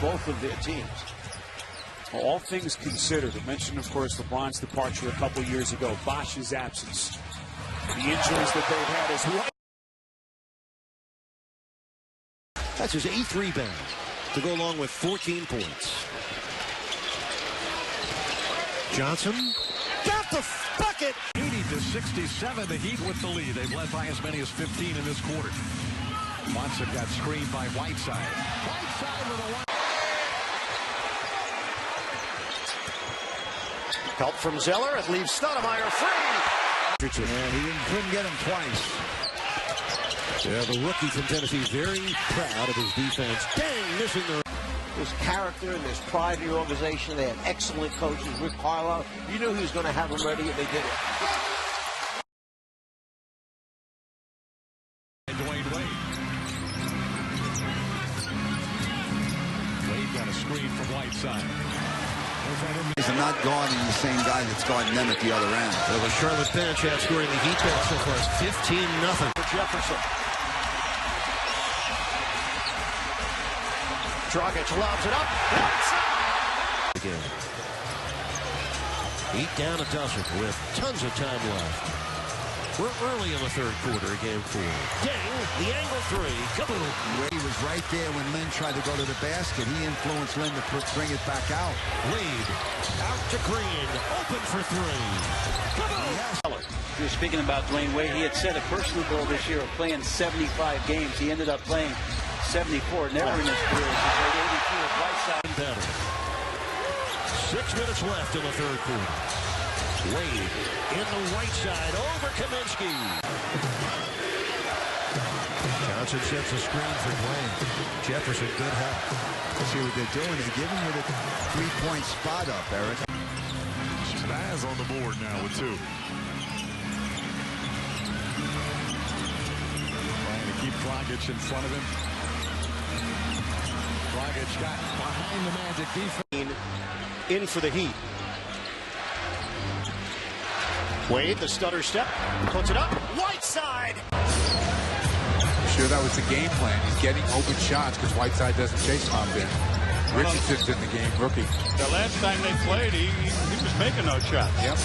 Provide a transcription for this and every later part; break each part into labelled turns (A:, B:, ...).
A: both of their teams.
B: Well, all things considered, I mentioned, of course, LeBron's departure a couple years ago, Bosh's absence, the injuries that they've had as well.
C: That's his 8th rebound to go along with 14 points. Johnson got the bucket.
D: 80-67, the Heat with the lead. They've led by as many as 15 in this quarter. Monson got screened by Whiteside. Whiteside with a one.
A: Help from Zeller. It leaves Stoudemire free.
D: And he couldn't get him twice.
C: Yeah, the rookie from Tennessee very proud of his defense. Dang, missing the...
A: There's character and there's pride in the organization. They had excellent coaches. Rick Carlisle, you knew he was going to have them ready, and they did it.
D: Dwyane Wade. Wade got a screen from Whiteside.
E: He's not guarding the same guy that's guarding them at the other end.
C: Well, the Charlotte bench outscoring the Heat bench so far is 15-0.
A: Jefferson. Dragic lobs it up.
C: Again. Heat down a dozen with tons of time left. We're early in the third quarter, game 4. Dang, the angle 3. Kaboom.
E: Wade was right there when Lynn tried to go to the basket. He influenced Lynn to bring it back out.
C: Wade out to Green. Open for 3. Kaboom.
E: Yes.
F: You were speaking about Dwyane Wade. He had set a personal goal this year of playing 75 games. He ended up playing 74. Never in his career. He played 82 with Whiteside.
C: Better. 6 minutes left in the third quarter. Wade in the right side over Kaminsky. Johnson sets a screen for Dwyane. Jefferson, good help.
E: See what they're doing. They're giving you the 3-point spot up, Eric.
D: Spaz on the board now with 2. Trying to keep Dragic in front of him. Dragic got behind the Magic defense.
A: In for the Heat. Wade, the stutter step, puts it up. Whiteside.
G: Sure, that was the game plan. He's getting open shots because Whiteside doesn't chase him out there. Richardson's in the game, rookie.
H: The last time they played, he was making those shots.
G: Yep.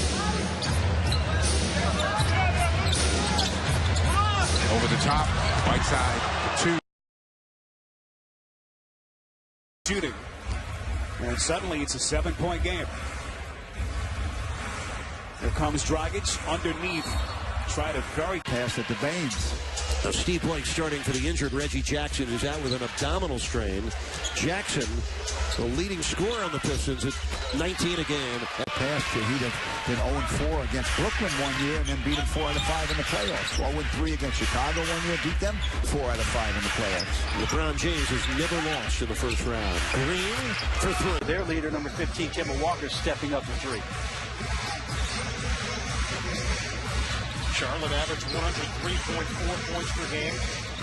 G: Over the top, Whiteside, 2.
B: Shooting. And suddenly it's a 7-point game. Here comes Dragic underneath. Try to very
E: pass at the Baines.
C: Now Steve Blake starting for the injured Reggie Jackson, who's out with an abdominal strain. Jackson, the leading scorer on the Pistons at 19 a game.
E: That pass, he'd have been 0-4 against Brooklyn one year and then beat them 4 out of 5 in the playoffs. 0-3 against Chicago one year, beat them 4 out of 5 in the playoffs.
C: LeBron James has never lost in the first round. Green for 3.
F: Their leader, number 15, Kemba Walker, stepping up for 3.
A: Charlotte averaged 103.4 points per game,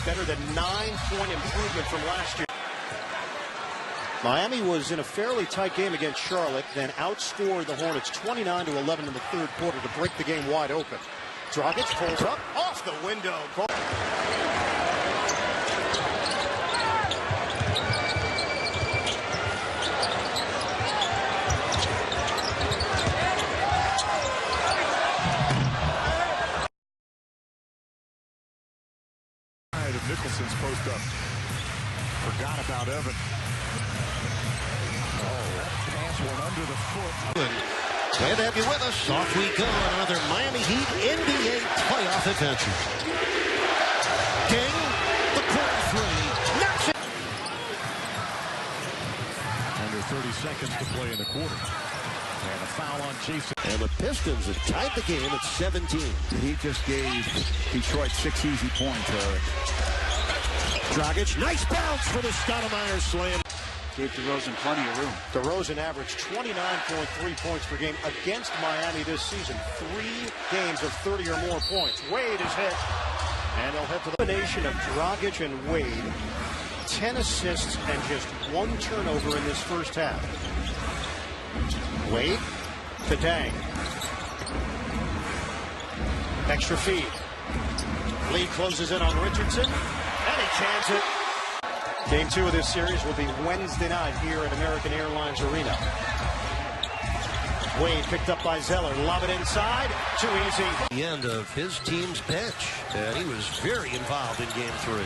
A: better than 9-point improvement from last year. Miami was in a fairly tight game against Charlotte, then outscored the Hornets 29-11 in the third quarter to break the game wide open. Dragic pulls up off the window.
D: Nicholson's post up. Forgot about Evan. Oh, pass went under the foot.
C: Glad to have you with us. Off we go on another Miami Heat NBA playoff adventure. King, the corner 3. Knocks it.
D: Under 30 seconds to play in the quarter. And a foul on Jason.
C: And the Pistons have tied the game at 17.
E: He just gave Detroit 6 easy points, Eric.
C: Dragic, nice bounce for the Stoudemire slam.
F: Gave DeRozan plenty of room.
A: DeRozan averaged 29.3 points per game against Miami this season. 3 games of 30 or more points. Wade is hit. And they'll head to the combination of Dragic and Wade. 10 assists and just 1 turnover in this first half. Wade to Dang. Extra feed. Lee closes in on Richardson. And he chants it. Game 2 of this series will be Wednesday night here at American Airlines Arena. Wade picked up by Zeller. Lob it inside. Too easy.
C: The end of his team's bench. And he was very involved in Game 3.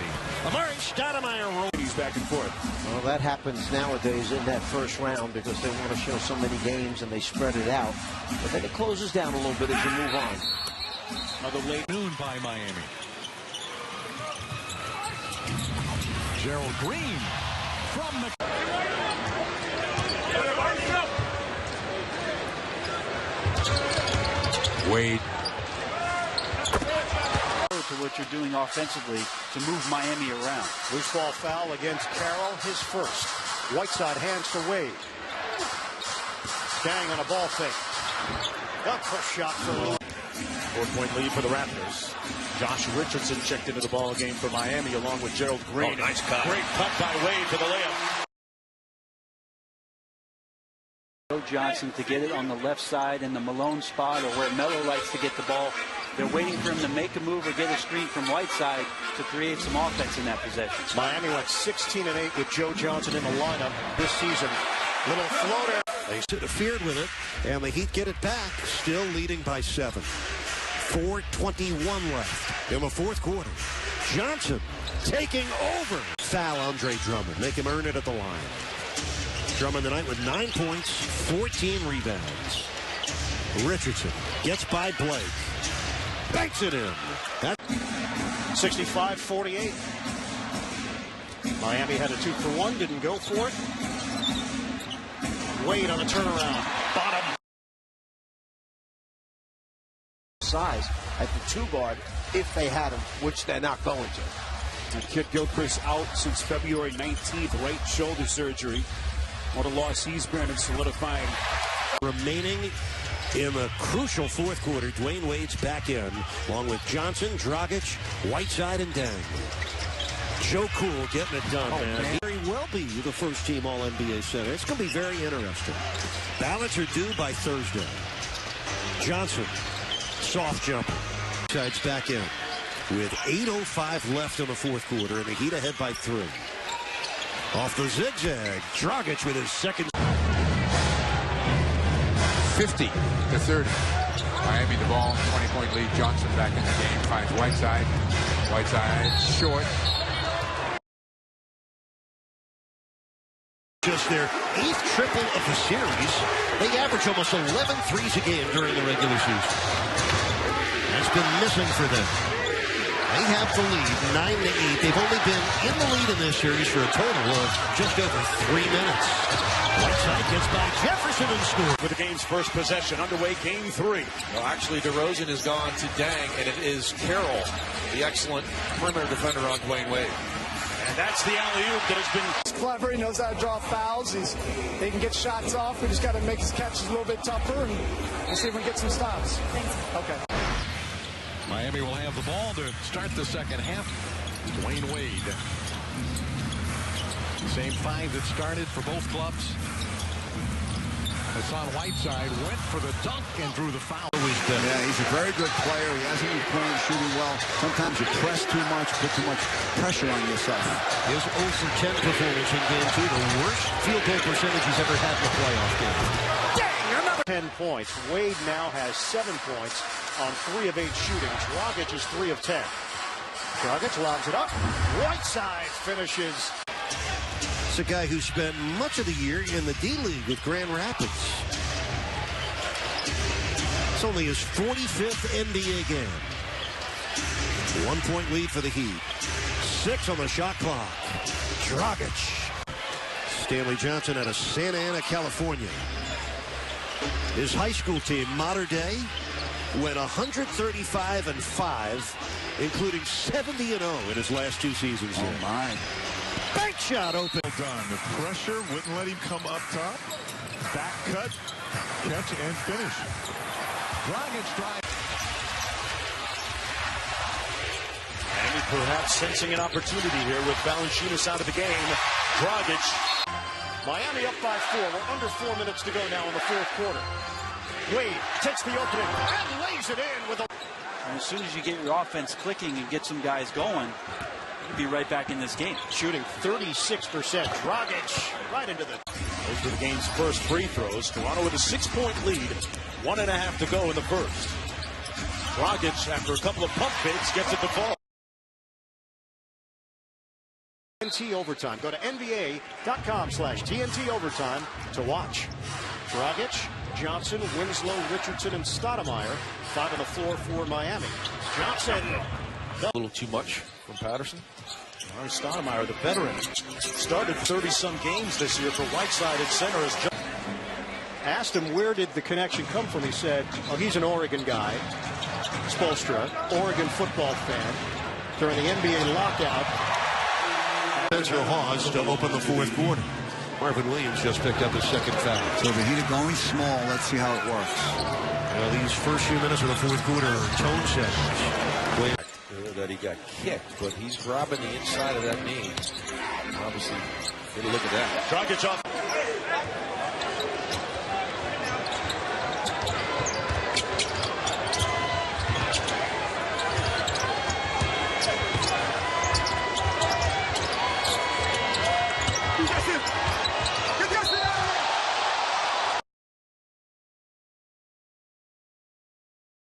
C: Amari Stoudemire rolled.
B: He's back and forth.
I: Well, that happens nowadays in that first round because they want to show so many games and they spread it out. But then it closes down a little bit as you move on.
D: Another late noon by Miami. Gerald Green from the...
G: Wade.
F: To what you're doing offensively to move Miami around.
A: Loose ball foul against Carroll, his first. Whiteside hands to Wade. Dang on a ball fake. Up for shot for Lou.
J: 4-point lead for the Raptors. Josh Richardson checked into the ball game for Miami along with Gerald Green.
C: Oh, nice cut.
J: Great cut by Wade for the layup.
F: Joe Johnson to get it on the left side in the Malone spot or where Melo likes to get the ball. They're waiting for him to make a move or get a screen from Whiteside to create some offense in that possession.
A: Miami went 16-8 with Joe Johnson in the lineup this season. Little floater.
C: They interfered with it, and the Heat get it back, still leading by 7. 4:21 left in the fourth quarter. Johnson taking over. Foul Andre Drummond. Make him earn it at the line. Drummond tonight with 9 points, 14 rebounds. Richardson gets by Blake. Banks it in.
A: 65-48. Miami had a 2-for-1, didn't go for it. Wade on a turnaround. Bottom.
I: Size at the 2 guard if they had him, which they're not going to.
B: And Kid Gilchrist out since February 19th, right shoulder surgery. What a loss he's been in solidifying.
C: Remaining in the crucial fourth quarter, Dwyane Wade's back in, along with Johnson, Dragic, Whiteside, and Dang. Joe Cool getting it done, man. Very well be the first team All-NBA center. It's going to be very interesting. Ballots are due by Thursday. Johnson, soft jumper. Whiteside's back in with 8:05 left in the fourth quarter, and the Heat ahead by 3. Off the zigzag, Dragic with his second.
G: 50-30. Miami the ball, 20-point lead. Johnson back in the game, finds Whiteside. Whiteside short.
C: Just their 8th triple of the series. They average almost 11 threes a game during the regular season. That's been missing for them. They have the lead, 9-8. They've only been in the lead in this series for a total of just over 3 minutes. Whiteside gets by Jefferson and scores.
J: For the game's first possession, underway Game 3.
K: Well, actually, DeRozan has gone to Dang, and it is Carroll, the excellent perimeter defender on Dwyane Wade.
J: And that's the alley-oop that has been...
L: He's clever. He knows how to draw fouls. He can get shots off. We just got to make his catches a little bit tougher and see if we can get some stops. Okay.
D: Miami will have the ball to start the second half. Dwyane Wade. Same 5 that started for both clubs. Hassan Whiteside went for the dunk and drew the foul.
E: Yeah, he's a very good player. He hasn't been playing shooting well. Sometimes you press too much, put too much pressure on yourself.
C: His 0-for-10 performance in Game 2, the worst field goal percentage he's ever had in a playoff game.
A: Dang, another 10 points. Wade now has 7 points on 3 of 8 shooting. Dragic is 3 of 10. Dragic lobs it up. Whiteside finishes.
C: It's a guy who spent much of the year in the D-League with Grand Rapids. It's only his 45th NBA game. 1-point lead for the Heat. 6 on the shot clock. Dragic. Stanley Johnson out of Santa Ana, California. His high school team, Mater Dei, went 135-5, including 70-0 in his last 2 seasons.
E: Oh, my.
C: Bank shot open.
M: Well done. The pressure wouldn't let him come up top. Back cut, catch, and finish.
D: Dragic drive.
J: And perhaps sensing an opportunity here with Valanciunas out of the game. Dragic.
A: Miami up by 4. We're under 4 minutes to go now in the fourth quarter. Wade takes the opening and lays it in with a...
F: And as soon as you get your offense clicking and get some guys going, be right back in this game.
A: Shooting 36%. Dragic right into the...
J: Those were the game's first free throws. Toronto with a 6-point lead. 1.5 to go in the first. Dragic, after a couple of pump fakes, gets it to fall.
A: TNT Overtime. Go to NBA.com/TNT Overtime to watch. Dragic, Johnson, Winslow, Richardson, and Stoudemire. 5 on the floor for Miami. Johnson.
J: A little too much from Patterson. Stoudemire, the veteran, started 30-some games this year for Whiteside at center.
A: Asked him where did the connection come from. He said, oh, he's an Oregon guy. Spoelstra, Oregon football fan. During the NBA lockout.
C: Spencer Hawes to open the fourth quarter. Marvin Williams just picked up his second foul.
E: So the Heat are going small. Let's see how it works.
C: Well, these first few minutes of the fourth quarter are tone setters.
K: That he got kicked, but he's grabbing the inside of that knee. Obviously, get a look at that.
J: Dragic off.